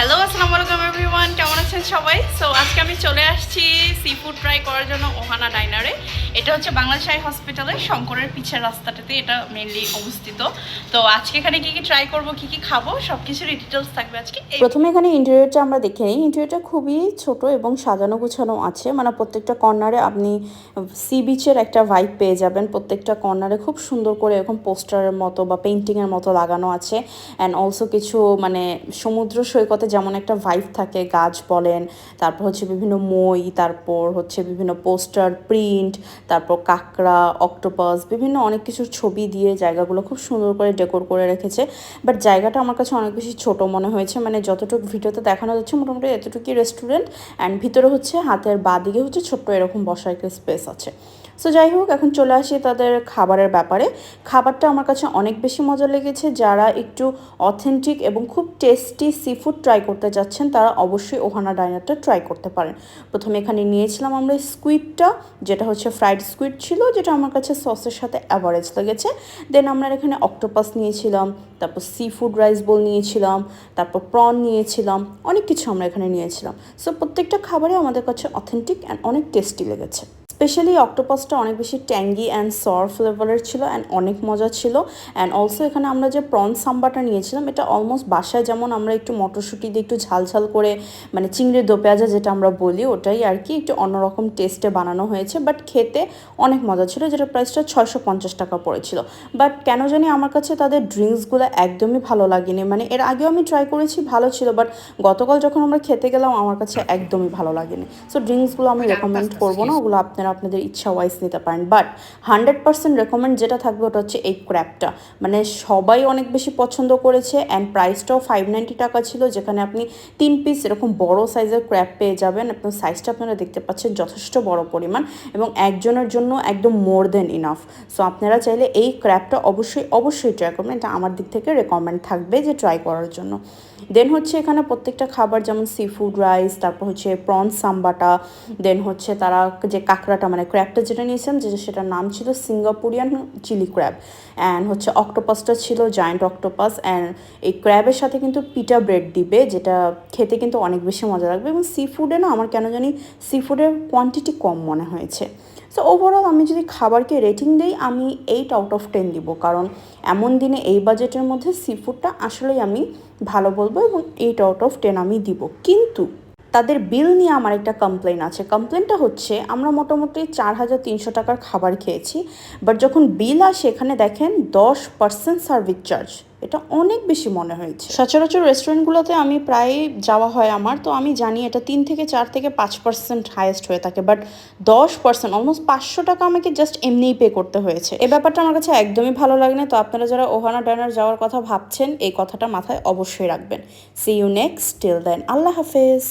Hello, আসসালামু আলাইকুম everyone, কেমন আছেন সবাই? সো আজকে আমি চলে আসছি সি ফুড ট্রাই করার জন্য ওহানা ডাইনারে। এটা হচ্ছে বাংলাদেশ আই হসপিটালের শঙ্করের পিছের রাস্তাটাতে এটা মেইনলি অবস্থিত। তো আজকে এখানে কি কি ট্রাই করব, কি কি খাবো, সব কিছুরই ডিটেলস থাকবে আজকে। প্রথমে এখানে ইন্টেরিয়রটা আমরা দেখে নিই। ইন্টেরিয়রটা খুবই ছোট এবং সাজানো গুছানো আছে, মানে প্রত্যেকটা কর্নারে আপনি সি বিচের একটা ভাইব পেয়ে যাবেন। প্রত্যেকটা কর্নারে খুব সুন্দর করে এরকম পোস্টারের মতো বা পেন্টিংয়ের মতো লাগানো আছে। অ্যান্ড অলসো কিছু মানে সমুদ্র সৈকতে যেমন একটা ভাইব থাকে, গাছ বলেন, তারপর হচ্ছে বিভিন্ন মই, তারপর হচ্ছে বিভিন্ন পোস্টার প্রিন্ট, তারপর কাঁকড়া, অক্টোপাস, বিভিন্ন অনেক কিছুর ছবি দিয়ে জায়গাগুলো খুব সুন্দর করে ডেকোর করে রেখেছে। বাট জায়গাটা আমার কাছে অনেক বেশি ছোট মনে হয়েছে, মানে যতটুকু ভিডিওতে দেখানো যাচ্ছে মোটামুটি এতটুকুই রেস্টুরেন্ট। অ্যান্ড ভিতরে হচ্ছে হাতের বাদিকে হচ্ছে ছোট্ট এরকম বসার একটা স্পেস আছে। সো যাই হোক, এখন চলে আসি তাদের খাবারের ব্যাপারে। খাবারটা আমার কাছে অনেক বেশি মজা লেগেছে। যারা একটু অথেন্টিক এবং খুব টেস্টি সি ফুড ট্রাই করতে যাচ্ছেন তারা অবশ্যই ওহানা ডাইনারটা ট্রাই করতে পারেন। প্রথমে এখানে নিয়েছিলাম আমরা স্কুইডটা, যেটা হচ্ছে ফ্রাইড স্কুইড ছিল, যেটা আমার কাছে সসের সাথে অ্যাভারেজ লেগেছে। দেন আমরা এখানে অক্টোপাস নিয়েছিলাম, তারপর সি ফুড রাইস বোল নিয়েছিলাম, তারপর প্রন নিয়েছিলাম, অনেক কিছু আমরা এখানে নিয়েছিলাম। সো প্রত্যেকটা খাবারই আমাদের কাছে অথেন্টিক অ্যান্ড অনেক টেস্টি লেগেছে। স্পেশালি অক্টোপাসটা অনেক বেশি ট্যাঙ্গি অ্যান্ড সর ফ্লেভারের ছিল অ্যান্ড অনেক মজা ছিল। অ্যান্ড অলসো এখানে আমরা যে প্রন সাম্বাটা নিয়েছিলাম, এটা অলমোস্ট বাসায় যেমন আমরা একটু মটরশুঁটি দিয়ে একটু ঝাল ঝাল করে, মানে চিংড়ির দো পেঁয়াজা যেটা আমরা বলি, ওটাই আর কি একটু অন্যরকম টেস্টে বানানো হয়েছে। বাট খেতে অনেক মজা ছিল, যেটা প্রাইসটা 650 টাকা পড়েছিল। বাট কেন জানি আমার কাছে তাদের ড্রিঙ্কসগুলো একদমই ভালো লাগেনি। মানে এর আগেও আমি ট্রাই করেছি, ভালো ছিল, বাট গতকাল যখন আমরা খেতে গেলাম আমার কাছে একদমই ভালো লাগেনি। সো ড্রিঙ্কসগুলো আমি রেকমেন্ড করবো না, ওগুলো আপনারা আপনাদের ইচ্ছা ওয়াইজ নিতে পারেন। বাট 100% রেকমেন্ড যেটা থাকবে ওটা হচ্ছে এই ক্র্যাবটা। মানে সবাই অনেক বেশি পছন্দ করেছে অ্যান্ড প্রাইসটাও 590 টাকা ছিল, যেখানে আপনি 3 পিস এরকম বড় সাইজের ক্র্যাব পেয়ে যাবেন। আপনার সাইজটা আপনারা দেখতে পাচ্ছেন যথেষ্ট বড় পরিমাণ এবং একজনের জন্য একদম মোর দেন ইনাফ। সো আপনারা চাইলে এই ক্র্যাবটা অবশ্যই ট্রাই করবেন। এটা আমার দিক থেকে রেকমেন্ড থাকবে যে ট্রাই করার জন্য। দেন হচ্ছে এখানে প্রত্যেকটা খাবার যেমন সি ফুড রাইস, তারপর হচ্ছে প্রন সাম্বাটা, দেন হচ্ছে তারা যে কাঁকড়াটা মানে ক্র্যাবটা যেটা নিয়েছিলাম সেটার নাম ছিল সিঙ্গাপুরিয়ান চিলি ক্র্যাব। অ্যান্ড হচ্ছে অক্টোপাসটা ছিল জায়েন্ট অক্টোপাস। অ্যান্ড এই ক্র্যাবের সাথে কিন্তু পিটা ব্রেড দিবে, যেটা খেতে কিন্তু অনেক বেশি মজা লাগবে। এবং সি ফুডে না আমার কেন জানি সি ফুডের কোয়ান্টিটি কম মনে হয়েছে। সো ওভারঅল আমি যদি খাবারকে রেটিং দিই, আমি 8/10 দিব, কারণ এমন দিনে এই বাজেটের মধ্যে সি ফুডটা আসলেই আমি ভালো বলবো এবং 8/10 আমি দিব। কিন্তু তাদের বিল নিয়ে আমার একটা কমপ্লেন আছে। কমপ্লেনটা হচ্ছে আমরা মোটামুটি 4300 টাকার খাবার খেয়েছি, বাট যখন বিল আসে এখানে দেখেন 10% সার্ভিস চার্জ। এটা অনেক বেশি মনে হয়েছে। সচরাচর রেস্টুরেন্টগুলোতে আমি প্রায় যাওয়া হয় আমার, তো আমি জানি এটা 3 থেকে 4 থেকে 5% হাইয়েস্ট হয়ে থাকে, বাট 10% অলমোস্ট 500 টাকা আমাকে জাস্ট এমনিই পে করতে হয়েছে। এই ব্যাপারটা আমার কাছে একদমই ভালো লাগে না। তো আপনারা যারা ওহানা ডাইনার যাওয়ার কথা ভাবছেন এই কথাটা মাথায় অবশ্যই রাখবেন। See you next, till then আল্লাহ হাফেজ।